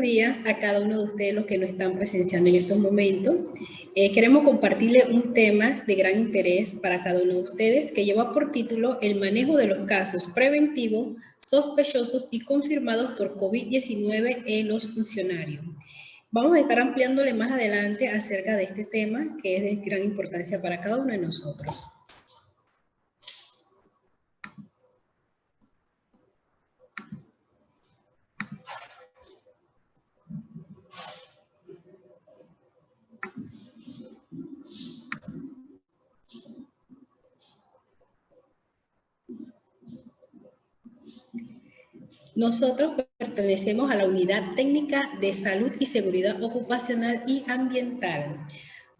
días a cada uno de ustedes los que nos están presenciando en estos momentos. Queremos compartirles un tema de gran interés para cada uno de ustedes que lleva por título el manejo de los casos preventivos, sospechosos y confirmados por COVID-19 en los funcionarios. Vamos a estar ampliándole más adelante acerca de este tema que es de gran importancia para cada uno de nosotros. Nosotros pertenecemos a la Unidad Técnica de Salud y Seguridad Ocupacional y Ambiental.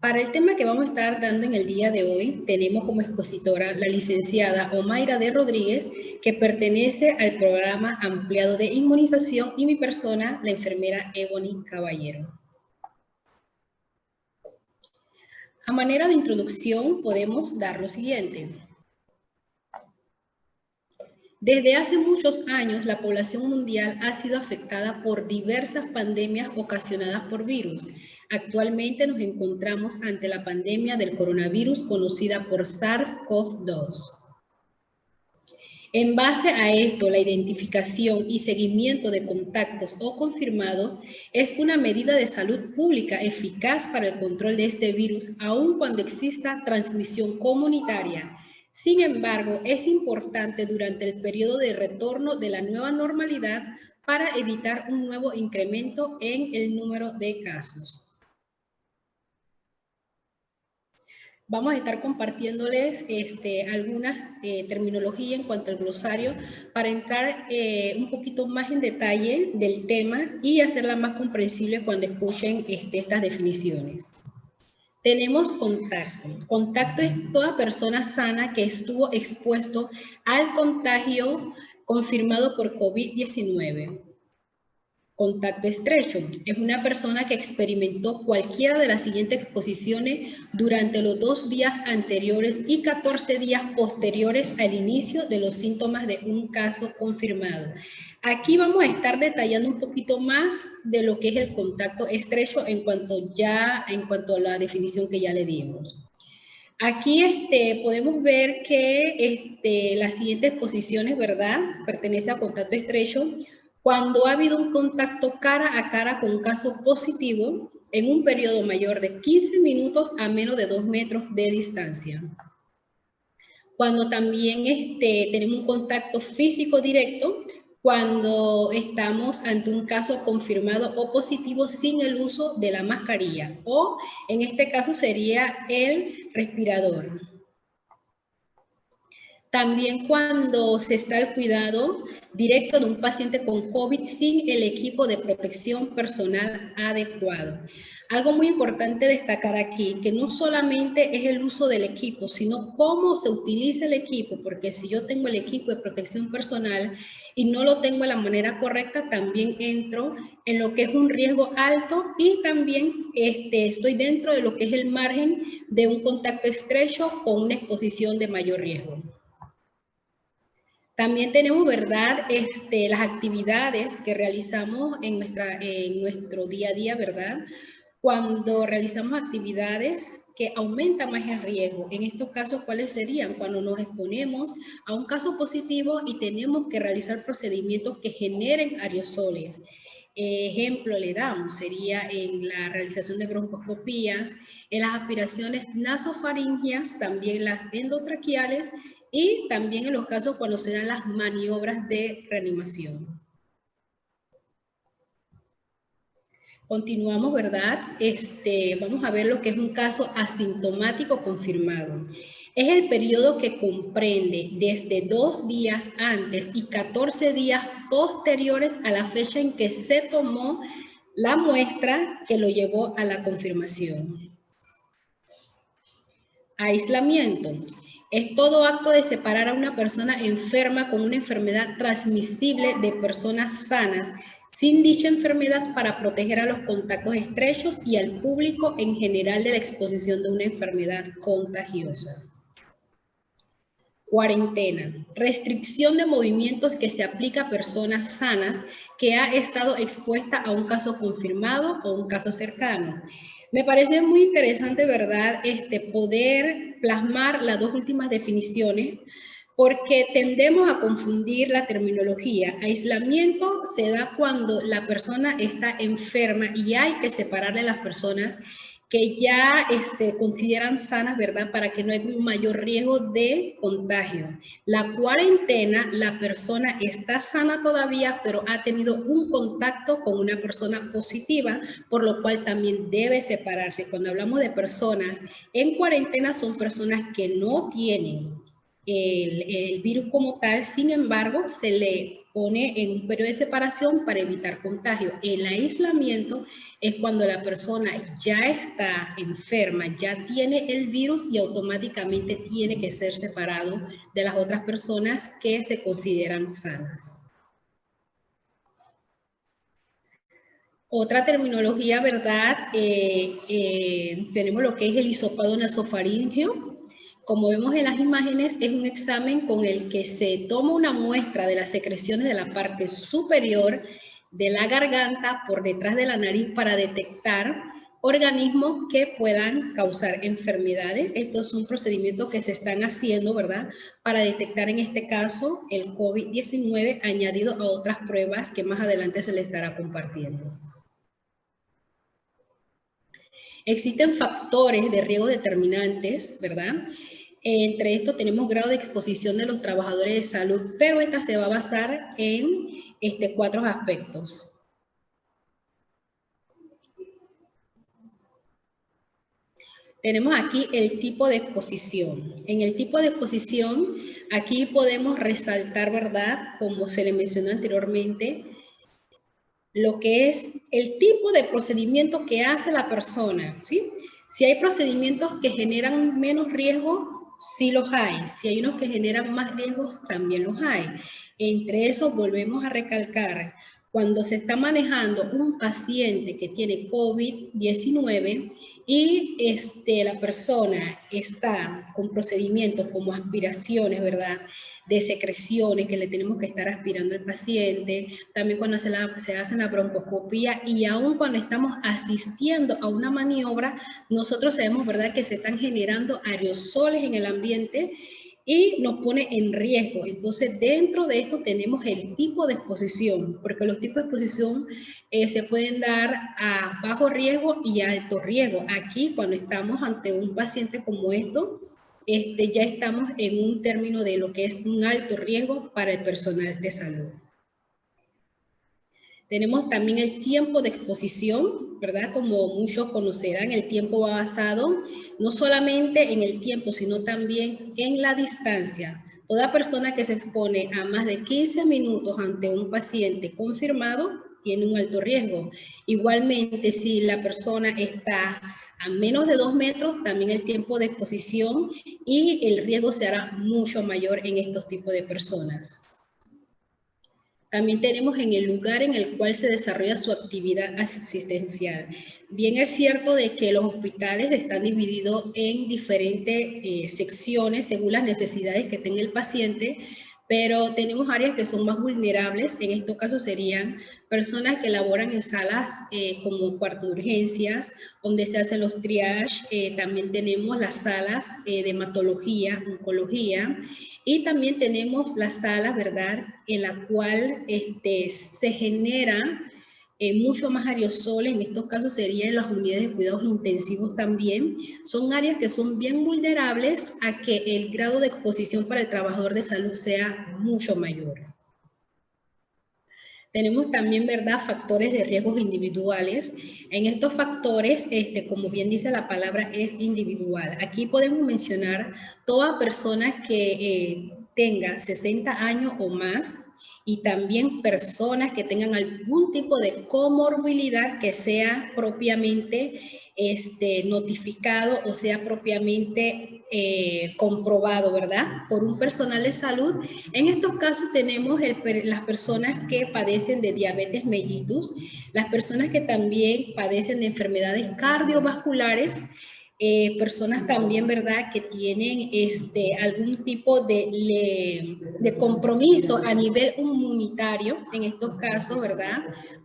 Para el tema que vamos a estar dando en el día de hoy, tenemos como expositora la licenciada Omaira de Rodríguez, que pertenece al programa ampliado de inmunización, y mi persona, la enfermera Ebony Caballero. A manera de introducción, podemos dar lo siguiente. Desde hace muchos años, la población mundial ha sido afectada por diversas pandemias ocasionadas por virus. Actualmente nos encontramos ante la pandemia del coronavirus conocida por SARS-CoV-2. En base a esto, la identificación y seguimiento de contactos o confirmados es una medida de salud pública eficaz para el control de este virus, aun cuando exista transmisión comunitaria. Sin embargo, es importante durante el periodo de retorno de la nueva normalidad para evitar un nuevo incremento en el número de casos. Vamos a estar compartiéndoles algunas terminologías en cuanto al glosario para entrar un poquito más en detalle del tema y hacerla más comprensible cuando escuchen estas definiciones. Tenemos contacto. Contacto es toda persona sana que estuvo expuesto al contagio confirmado por COVID-19. Contacto estrecho es una persona que experimentó cualquiera de las siguientes exposiciones durante los 2 días anteriores y 14 días posteriores al inicio de los síntomas de un caso confirmado. Aquí vamos a estar detallando un poquito más de lo que es el contacto estrecho en cuanto a la definición que ya le dimos. Aquí podemos ver que las siguientes posiciones, ¿verdad?, pertenece a contacto estrecho cuando ha habido un contacto cara a cara con un caso positivo en un periodo mayor de 15 minutos a menos de 2 metros de distancia. Cuando también tenemos un contacto físico directo, cuando estamos ante un caso confirmado o positivo sin el uso de la mascarilla, o en este caso sería el respirador. También cuando se está al cuidado directo de un paciente con COVID sin el equipo de protección personal adecuado. Algo muy importante destacar aquí, que no solamente es el uso del equipo, sino cómo se utiliza el equipo, porque si yo tengo el equipo de protección personal y no lo tengo de la manera correcta, también entro en lo que es un riesgo alto y también estoy dentro de lo que es el margen de un contacto estrecho con una exposición de mayor riesgo. También tenemos, ¿verdad?, las actividades que realizamos en nuestro día a día, ¿verdad? Cuando realizamos actividades que aumentan más el riesgo. En estos casos, ¿cuáles serían? Cuando nos exponemos a un caso positivo y tenemos que realizar procedimientos que generen aerosoles. Ejemplo le damos, sería en la realización de broncoscopías, en las aspiraciones nasofaringias, también las endotraqueales, y también en los casos cuando se dan las maniobras de reanimación. Continuamos, ¿verdad? Vamos a ver lo que es un caso asintomático confirmado. Es el periodo que comprende desde 2 días antes y 14 días posteriores a la fecha en que se tomó la muestra que lo llevó a la confirmación. Aislamiento. Es todo acto de separar a una persona enferma con una enfermedad transmisible de personas sanas sin dicha enfermedad para proteger a los contactos estrechos y al público en general de la exposición de una enfermedad contagiosa. Cuarentena. Restricción de movimientos que se aplica a personas sanas que ha estado expuesta a un caso confirmado o un caso cercano. Me parece muy interesante, ¿verdad?, poder plasmar las dos últimas definiciones, porque tendemos a confundir la terminología. Aislamiento se da cuando la persona está enferma y hay que separarle a las personas que ya se consideran sanas, ¿verdad?, para que no haya un mayor riesgo de contagio. La cuarentena, la persona está sana todavía, pero ha tenido un contacto con una persona positiva, por lo cual también debe separarse. Cuando hablamos de personas en cuarentena, son personas que no tienen el virus como tal, sin embargo, se le pone en un periodo de separación para evitar contagio. El aislamiento es cuando la persona ya está enferma, ya tiene el virus y automáticamente tiene que ser separado de las otras personas que se consideran sanas. Otra terminología, ¿verdad? Tenemos lo que es el hisopado nasofaríngeo. Como vemos en las imágenes, es un examen con el que se toma una muestra de las secreciones de la parte superior de la garganta por detrás de la nariz para detectar organismos que puedan causar enfermedades. Estos son procedimientos que se están haciendo, ¿verdad?, para detectar en este caso el COVID-19, añadido a otras pruebas que más adelante se les estará compartiendo. Existen factores de riesgo determinantes, ¿verdad? Entre estos tenemos grado de exposición de los trabajadores de salud, pero esta se va a basar en 4 aspectos. Tenemos aquí el tipo de exposición. En el tipo de exposición, aquí podemos resaltar, ¿verdad?, como se le mencionó anteriormente, lo que es el tipo de procedimiento que hace la persona, ¿sí? Si hay procedimientos que generan menos riesgo, sí los hay. Si hay unos que generan más riesgos, también los hay. Entre esos, volvemos a recalcar, cuando se está manejando un paciente que tiene COVID-19 y la persona está con procedimientos como aspiraciones, ¿verdad?, de secreciones que le tenemos que estar aspirando al paciente, también cuando se hace la broncoscopía y aún cuando estamos asistiendo a una maniobra, nosotros sabemos, ¿verdad?, que se están generando aerosoles en el ambiente y nos pone en riesgo. Entonces, dentro de esto tenemos el tipo de exposición, porque los tipos de exposición se pueden dar a bajo riesgo y a alto riesgo. Aquí, cuando estamos ante un paciente como esto, ya estamos en un término de lo que es un alto riesgo para el personal de salud. Tenemos también el tiempo de exposición, ¿verdad? Como muchos conocerán, el tiempo va basado no solamente en el tiempo, sino también en la distancia. Toda persona que se expone a más de 15 minutos ante un paciente confirmado tiene un alto riesgo. Igualmente, si la persona está a menos de 2 metros, también el tiempo de exposición y el riesgo será mucho mayor en estos tipos de personas. También tenemos en el lugar en el cual se desarrolla su actividad asistencial. Bien es cierto de que los hospitales están divididos en diferentes secciones según las necesidades que tenga el paciente, pero tenemos áreas que son más vulnerables. En estos casos serían personas que laboran en salas como cuarto de urgencias, donde se hacen los triage. También tenemos las salas de hematología, oncología, y también tenemos las salas, ¿verdad?, en la cual se generan mucho más aerosoles. En estos casos serían las unidades de cuidados intensivos también. Son áreas que son bien vulnerables a que el grado de exposición para el trabajador de salud sea mucho mayor. Tenemos también, ¿verdad?, factores de riesgos individuales. En estos factores, como bien dice la palabra, es individual. Aquí podemos mencionar toda persona que tenga 60 años o más, y también personas que tengan algún tipo de comorbilidad que sea propiamente notificado o sea propiamente comprobado, ¿verdad?, por un personal de salud. En estos casos tenemos las personas que padecen de diabetes mellitus, las personas que también padecen de enfermedades cardiovasculares, personas también, ¿verdad?, que tienen algún tipo de compromiso a nivel inmunitario, en estos casos, ¿verdad?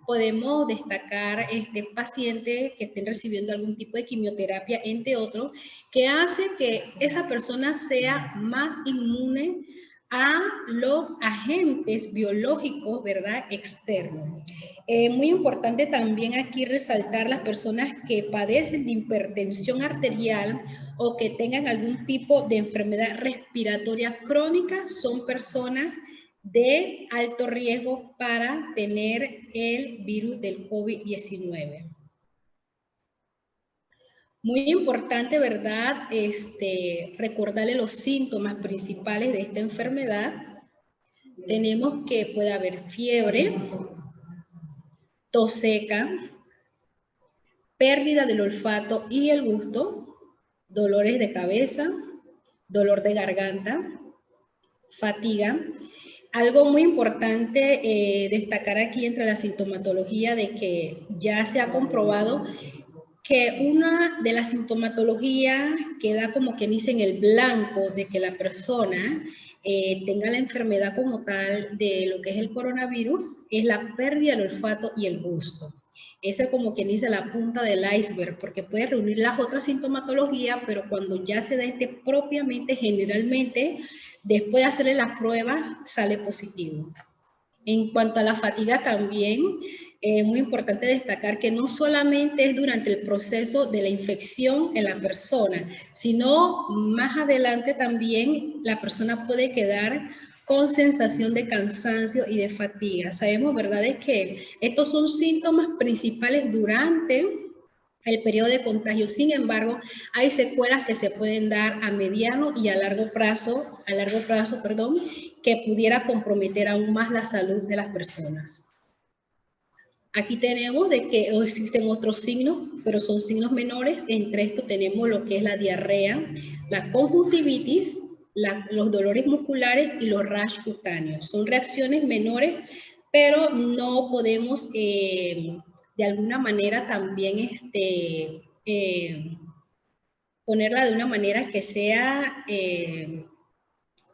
Podemos destacar pacientes que estén recibiendo algún tipo de quimioterapia, entre otros, que hace que esa persona sea más inmune a los agentes biológicos, ¿verdad?, externos. Muy importante también aquí resaltar las personas que padecen de hipertensión arterial o que tengan algún tipo de enfermedad respiratoria crónica, son personas de alto riesgo para tener el virus del COVID-19. Muy importante, ¿verdad?, recordarle los síntomas principales de esta enfermedad. Tenemos que puede haber fiebre, tos seca, pérdida del olfato y el gusto, dolores de cabeza, dolor de garganta, fatiga. Algo muy importante destacar aquí entre la sintomatología de que ya se ha comprobado que una de las sintomatologías que da como que dice en el blanco de que la persona tenga la enfermedad como tal de lo que es el coronavirus es la pérdida del olfato y el gusto. Esa es como quien dice la punta del iceberg, porque puede reunir las otras sintomatologías, pero cuando ya se da propiamente, generalmente, después de hacerle la prueba, sale positivo. En cuanto a la fatiga también, es muy importante destacar que no solamente es durante el proceso de la infección en la persona, sino más adelante también la persona puede quedar con sensación de cansancio y de fatiga. Sabemos, ¿verdad?, de que estos son síntomas principales durante el periodo de contagio. Sin embargo, hay secuelas que se pueden dar a mediano y a largo plazo, que pudiera comprometer aún más la salud de las personas. Aquí tenemos de que existen otros signos, pero son signos menores. Entre estos tenemos lo que es la diarrea, la conjuntivitis, los dolores musculares y los rash cutáneos. Son reacciones menores, pero no podemos de alguna manera también ponerla de una manera que sea,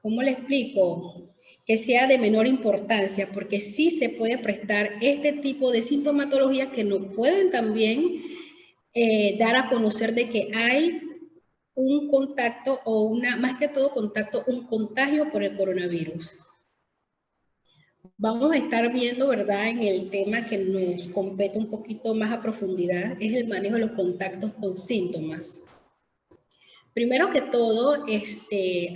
¿cómo le explico?, que sea de menor importancia, porque sí se puede prestar este tipo de sintomatologías que nos pueden también dar a conocer de que hay un contacto o más que todo contacto, un contagio por el coronavirus. Vamos a estar viendo, ¿verdad?, en el tema que nos compete un poquito más a profundidad, es el manejo de los contactos con síntomas. Primero que todo,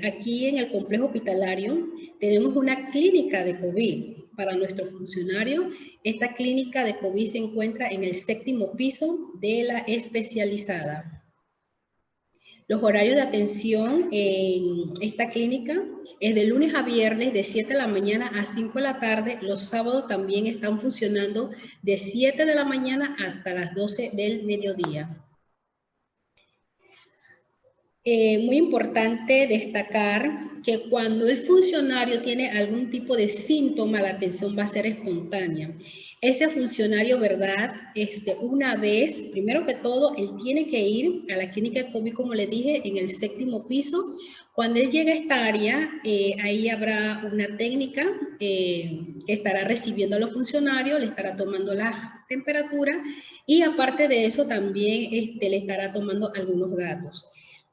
aquí en el complejo hospitalario tenemos una clínica de COVID para nuestros funcionarios. Esta clínica de COVID se encuentra en el 7º piso de la especializada. Los horarios de atención en esta clínica es de lunes a viernes de 7 de la mañana a 5 de la tarde. Los sábados también están funcionando de 7 de la mañana hasta las 12 del mediodía. Muy importante destacar que cuando el funcionario tiene algún tipo de síntoma, la atención va a ser espontánea. Ese funcionario, ¿verdad?, una vez, primero que todo, él tiene que ir a la clínica de COVID, como les dije, en el 7º piso. Cuando él llegue a esta área, ahí habrá una técnica que estará recibiendo a los funcionarios, le estará tomando la temperatura y aparte de eso también le estará tomando algunos datos.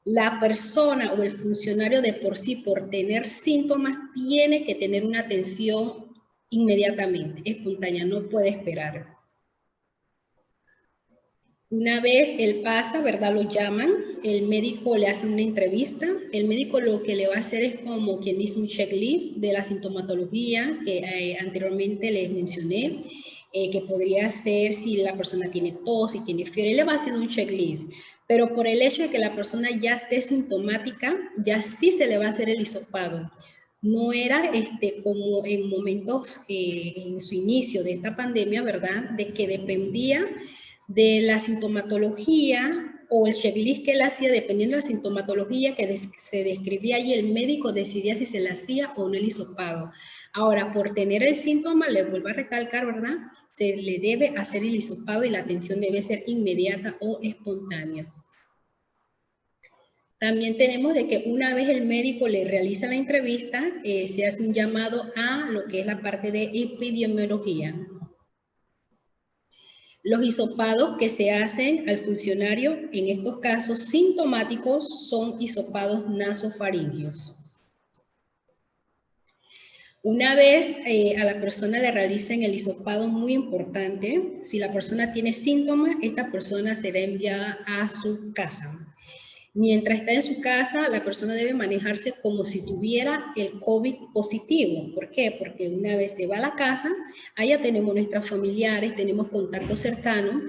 La persona o el funcionario de por sí, por tener síntomas, tiene que tener una atención inmediatamente, espontánea, no puede esperar. Una vez él pasa, ¿verdad?, lo llaman, el médico le hace una entrevista, el médico lo que le va a hacer es como quien dice un checklist de la sintomatología que anteriormente les mencioné, que podría ser si la persona tiene tos, si tiene fiebre, le va haciendo un checklist. Pero por el hecho de que la persona ya esté sintomática, ya sí se le va a hacer el hisopado. No era como en momentos, en su inicio de esta pandemia, ¿verdad?, de que dependía de la sintomatología o el checklist que él hacía, dependiendo de la sintomatología que se describía y el médico decidía si se le hacía o no el hisopado. Ahora, por tener el síntoma, le vuelvo a recalcar, ¿verdad?, se le debe hacer el hisopado y la atención debe ser inmediata o espontánea. También tenemos de que una vez el médico le realiza la entrevista, se hace un llamado a lo que es la parte de epidemiología. Los hisopados que se hacen al funcionario, en estos casos sintomáticos, son hisopados nasofaringios. Una vez a la persona le realicen el hisopado, muy importante, si la persona tiene síntomas, esta persona será enviada a su casa. Mientras está en su casa, la persona debe manejarse como si tuviera el COVID positivo. ¿Por qué? Porque una vez se va a la casa, allá tenemos nuestros familiares, tenemos contacto cercano,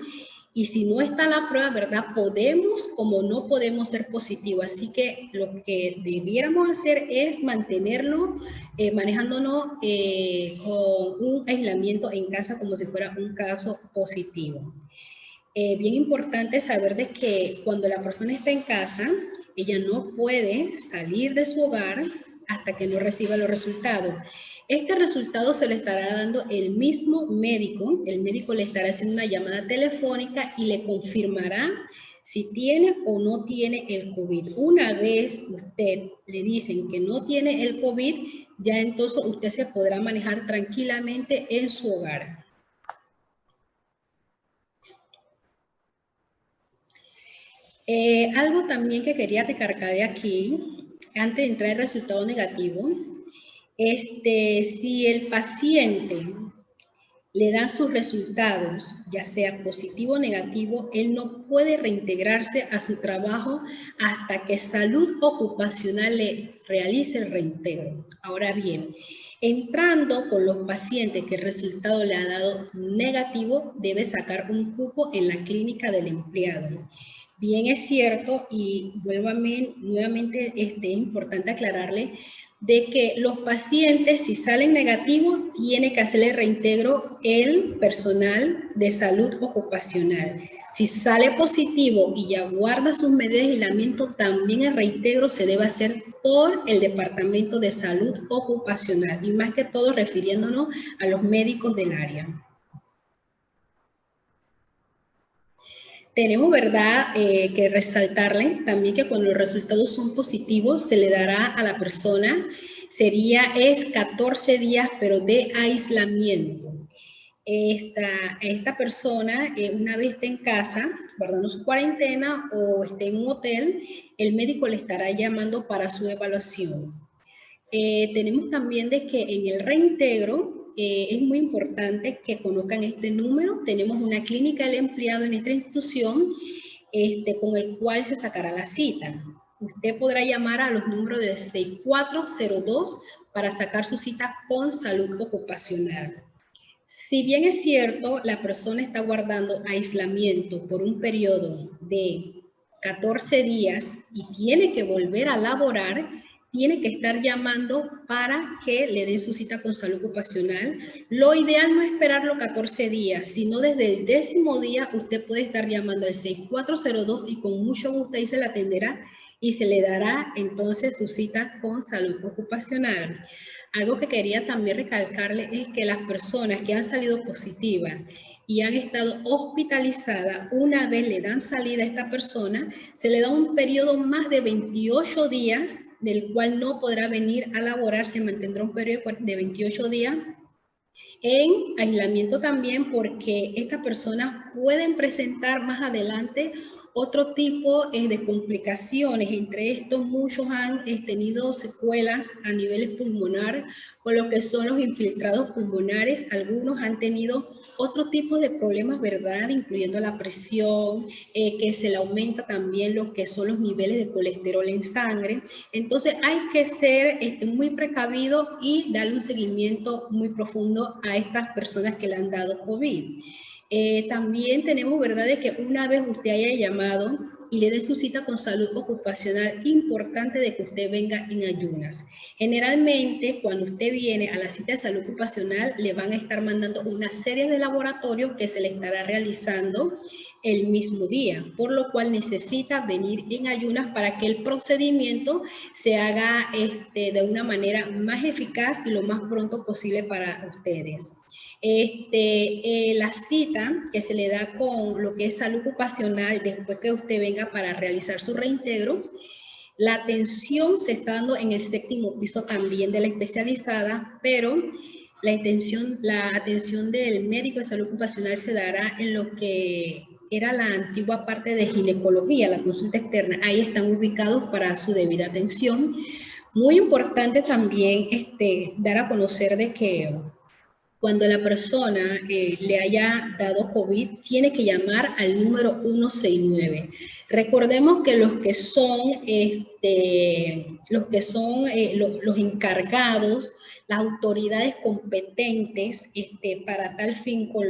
y si no está la prueba, ¿verdad? Podemos como no podemos ser positivos. Así que lo que debiéramos hacer es mantenerlo, manejándonos con un aislamiento en casa como si fuera un caso positivo. Bien importante saber de que cuando la persona está en casa, ella no puede salir de su hogar hasta que no reciba los resultados. Este resultado se le estará dando el mismo médico. El médico le estará haciendo una llamada telefónica y le confirmará si tiene o no tiene el COVID. Una vez usted le dicen que no tiene el COVID, ya entonces usted se podrá manejar tranquilamente en su hogar. Algo también que quería recargar de aquí, antes de entrar el resultado negativo, si el paciente le da sus resultados, ya sea positivo o negativo, él no puede reintegrarse a su trabajo hasta que Salud Ocupacional le realice el reintegro. Ahora bien, entrando con los pacientes que el resultado le ha dado negativo, debe sacar un cupo en la clínica del empleado. Bien es cierto, y nuevamente es importante aclararle de que los pacientes, si salen negativos, tiene que hacerle reintegro el personal de salud ocupacional. Si sale positivo y ya guarda sus medidas de aislamiento, también el reintegro se debe hacer por el Departamento de Salud Ocupacional, y más que todo refiriéndonos a los médicos del área. Tenemos, ¿verdad?, que resaltarle también que cuando los resultados son positivos, se le dará a la persona, es 14 días, pero de aislamiento. Esta persona, una vez esté en casa, guardando su cuarentena o esté en un hotel, el médico le estará llamando para su evaluación. Tenemos también de que en el reintegro, es muy importante que conozcan este número. Tenemos una clínica del empleado en esta institución con el cual se sacará la cita. Usted podrá llamar a los números del 6402 para sacar su cita con Salud Ocupacional. Si bien es cierto, la persona está guardando aislamiento por un periodo de 14 días y tiene que volver a laborar, tiene que estar llamando para que le den su cita con Salud Ocupacional. Lo ideal no es esperar los 14 días, sino desde el 10º día usted puede estar llamando al 6402 y con mucho gusto ahí se le atenderá y se le dará entonces su cita con Salud Ocupacional. Algo que quería también recalcarle es que las personas que han salido positivas y han estado hospitalizadas, una vez le dan salida a esta persona, se le da un periodo más de 28 días, del cual no podrá venir a laborar, se mantendrá un periodo de 28 días en aislamiento también, porque estas personas pueden presentar más adelante otro tipo de complicaciones. Entre estos, muchos han tenido secuelas a nivel pulmonar, con lo que son los infiltrados pulmonares. Algunos han tenido otro tipo de problemas, ¿verdad?, incluyendo la presión, que se le aumenta también lo que son los niveles de colesterol en sangre. Entonces hay que ser muy precavido y darle un seguimiento muy profundo a estas personas que le han dado COVID. También tenemos, ¿verdad?, de que una vez usted haya llamado y le dé su cita con Salud Ocupacional, importante de que usted venga en ayunas. Generalmente, cuando usted viene a la cita de Salud Ocupacional, le van a estar mandando una serie de laboratorios que se le estará realizando el mismo día, por lo cual necesita venir en ayunas para que el procedimiento se haga de una manera más eficaz y lo más pronto posible para ustedes. La cita que se le da con lo que es Salud Ocupacional después que usted venga para realizar su reintegro, La atención se está dando en el 7º piso también de la especializada, pero la atención del médico de salud ocupacional se dará en lo que era la antigua parte de ginecología, la consulta externa. Ahí están ubicados para su debida atención. Muy importante también dar a conocer de que cuando la persona le haya dado COVID, tiene que llamar al número 169. Recordemos que los encargados, las autoridades competentes para tal fin con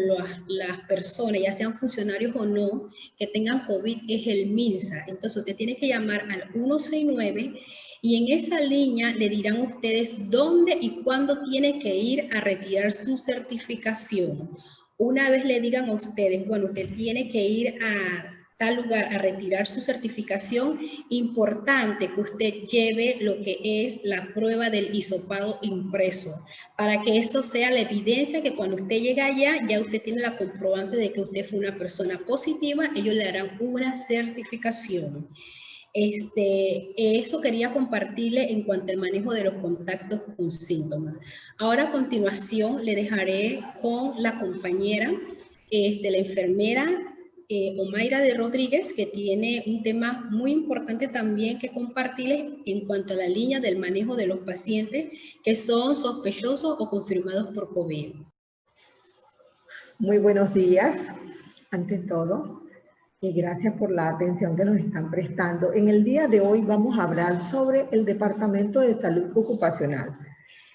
las personas, ya sean funcionarios o no, que tengan COVID, es el MINSA. Entonces usted tiene que llamar al 169 y en esa línea le dirán a ustedes dónde y cuándo tiene que ir a retirar su certificación. Una vez le digan a ustedes, bueno, usted tiene que ir a tal lugar a retirar su certificación, importante que usted lleve lo que es la prueba del hisopado impreso, para que eso sea la evidencia que cuando usted llega allá, ya usted tiene la comprobante de que usted fue una persona positiva, ellos le harán una certificación. Eso quería compartirle en cuanto al manejo de los contactos con síntomas. Ahora a continuación le dejaré con la compañera, la enfermera Omaira de Rodríguez, que tiene un tema muy importante también que compartirles en cuanto a la línea del manejo de los pacientes que son sospechosos o confirmados por COVID. Muy buenos días, ante todo, y gracias por la atención que nos están prestando. En el día de hoy vamos a hablar sobre el Departamento de Salud Ocupacional.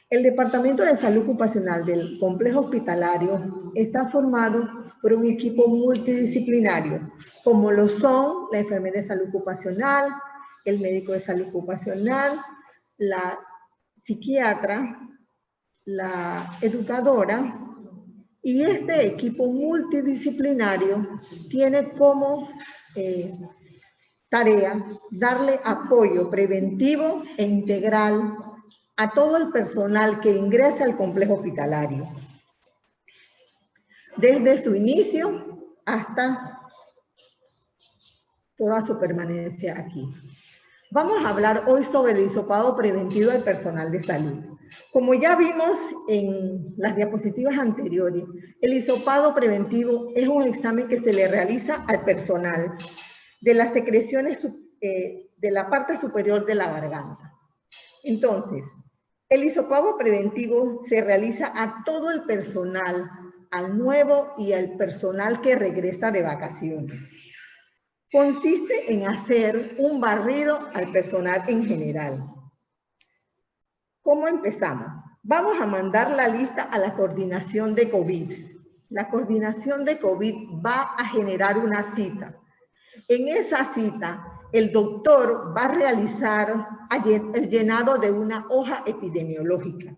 El Departamento de Salud Ocupacional del Complejo Hospitalario está formado por un equipo multidisciplinario, como lo son la enfermera de salud ocupacional, el médico de salud ocupacional, la psiquiatra, la educadora. Y este equipo multidisciplinario tiene como tarea darle apoyo preventivo e integral a todo el personal que ingresa al complejo hospitalario, desde su inicio hasta toda su permanencia aquí. Vamos a hablar hoy sobre el hisopado preventivo del personal de salud. Como ya vimos en las diapositivas anteriores, el hisopado preventivo es un examen que se le realiza al personal de las secreciones de la parte superior de la garganta. Entonces, el hisopado preventivo se realiza a todo el personal, al nuevo y al personal que regresa de vacaciones. Consiste en hacer un barrido al personal en general. ¿Cómo empezamos? Vamos a mandar la lista a la coordinación de COVID. La coordinación de COVID va a generar una cita. En esa cita, el doctor va a realizar el llenado de una hoja epidemiológica.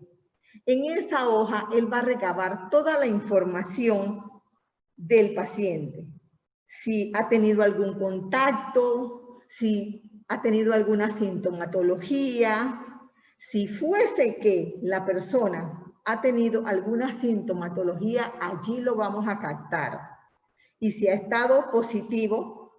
En esa hoja, él va a recabar toda la información del paciente. Si ha tenido algún contacto, si ha tenido alguna sintomatología. Si fuese que la persona ha tenido alguna sintomatología, allí lo vamos a captar. Y si ha estado positivo,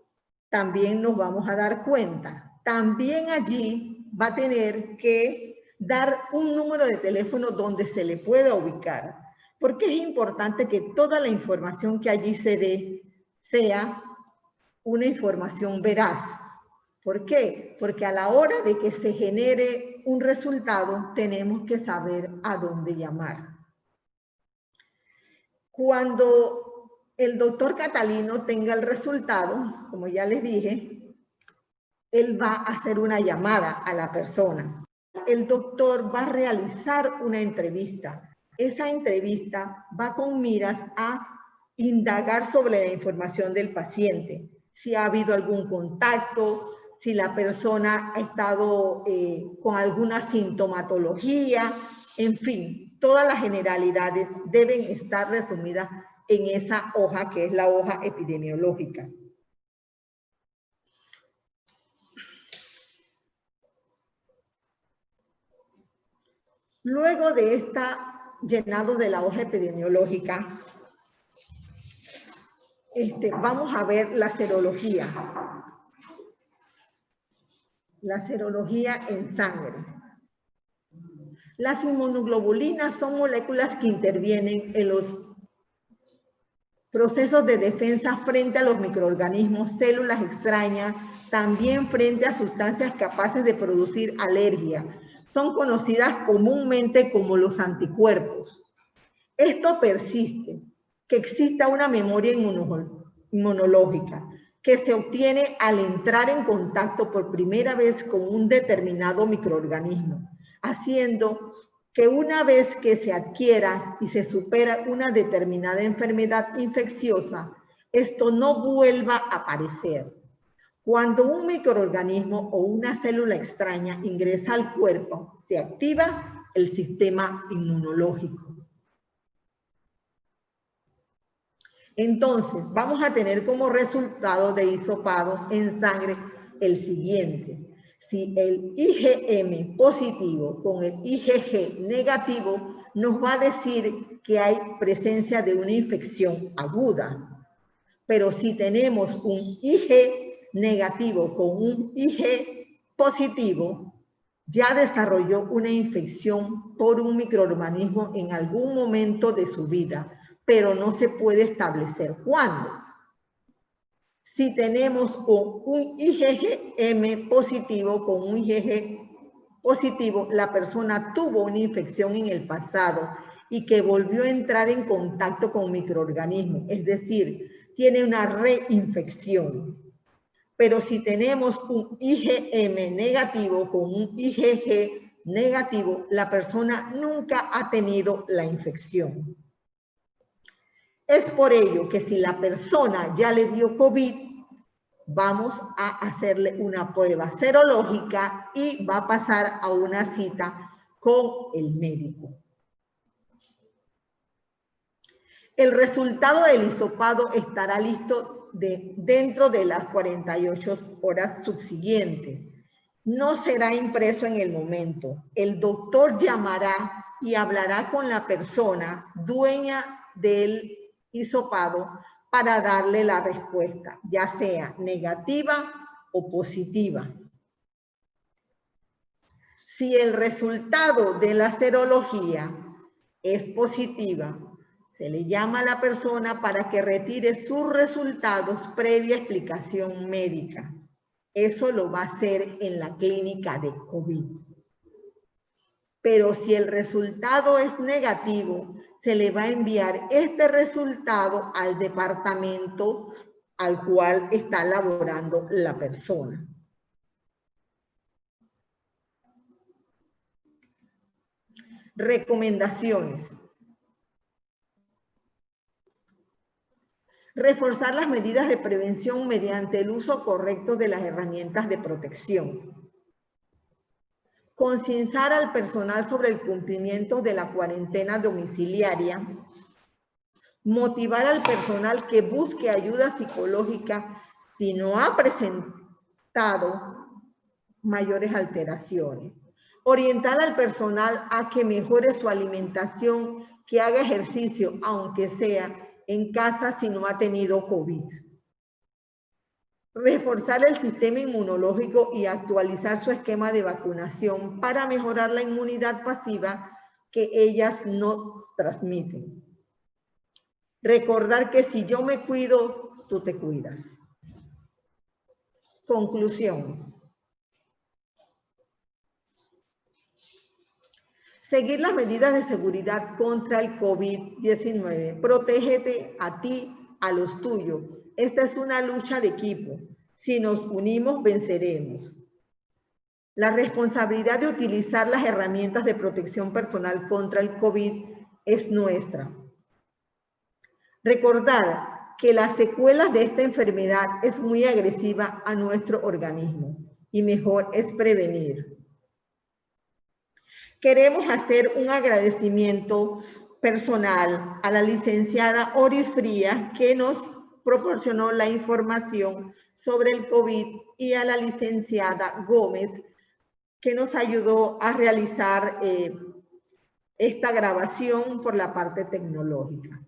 también nos vamos a dar cuenta. También allí va a tener que dar un número de teléfono donde se le pueda ubicar. Porque es importante que toda la información que allí se dé sea una información veraz. ¿Por qué? Porque a la hora de que se genere un resultado, tenemos que saber a dónde llamar. Cuando el doctor Catalino tenga el resultado, como ya les dije, él va a hacer una llamada a la persona. El doctor va a realizar una entrevista. Esa entrevista va con miras a indagar sobre la información del paciente. Si ha habido algún contacto, si la persona ha estado con alguna sintomatología, en fin, todas las generalidades deben estar resumidas en esa hoja que es la hoja epidemiológica. Luego de esta llenado de la hoja epidemiológica, vamos a ver la serología. la serología en sangre. Las inmunoglobulinas son moléculas que intervienen en los procesos de defensa frente a los microorganismos, células extrañas, también frente a sustancias capaces de producir alergia. Son conocidas comúnmente como los anticuerpos. Esto persiste, que exista una memoria inmunológica que se obtiene al entrar en contacto por primera vez con un determinado microorganismo, haciendo que una vez que se adquiera y se supera una determinada enfermedad infecciosa, esto no vuelva a aparecer. Cuando un microorganismo o una célula extraña ingresa al cuerpo, se activa el sistema inmunológico. Entonces, vamos a tener como resultado de hisopado en sangre el siguiente. Si el IgM positivo con el IgG negativo nos va a decir que hay presencia de una infección aguda. Pero si tenemos un Ig negativo con un Ig positivo, ya desarrolló una infección por un microorganismo en algún momento de su vida, pero no se puede establecer cuándo. Si tenemos un IgM positivo con un IgG positivo, la persona tuvo una infección en el pasado y que volvió a entrar en contacto con microorganismos, es decir, tiene una reinfección. Pero si tenemos un IgM negativo con un IgG negativo, la persona nunca ha tenido la infección. Es por ello que si la persona ya le dio COVID, vamos a hacerle una prueba serológica y va a pasar a una cita con el médico. El resultado del hisopado estará listo dentro de las 48 horas subsiguientes. No será impreso en el momento. El doctor llamará y hablará con la persona dueña del hisopado para darle la respuesta, ya sea negativa o positiva. Si el resultado de la serología es positiva, se le llama a la persona para que retire sus resultados previa explicación médica. Eso lo va a hacer en la clínica de COVID. Pero si el resultado es negativo, se le va a enviar este resultado al departamento al cual está laborando la persona. Recomendaciones. Reforzar las medidas de prevención mediante el uso correcto de las herramientas de protección. Concienciar al personal sobre el cumplimiento de la cuarentena domiciliaria. Motivar al personal que busque ayuda psicológica si no ha presentado mayores alteraciones. Orientar al personal a que mejore su alimentación, que haga ejercicio, aunque sea en casa si no ha tenido COVID. Reforzar el sistema inmunológico y actualizar su esquema de vacunación para mejorar la inmunidad pasiva que ellas no transmiten. Recordar que si yo me cuido, tú te cuidas. Conclusión. Seguir las medidas de seguridad contra el COVID-19. Protégete a ti, a los tuyos. Esta es una lucha de equipo. Si nos unimos, venceremos. La responsabilidad de utilizar las herramientas de protección personal contra el COVID es nuestra. Recordar que las secuelas de esta enfermedad es muy agresiva a nuestro organismo y mejor es prevenir. Queremos hacer un agradecimiento personal a la licenciada Oris Frías, que nos proporcionó la información sobre el COVID, y a la licenciada Gómez, que nos ayudó a realizar esta grabación por la parte tecnológica.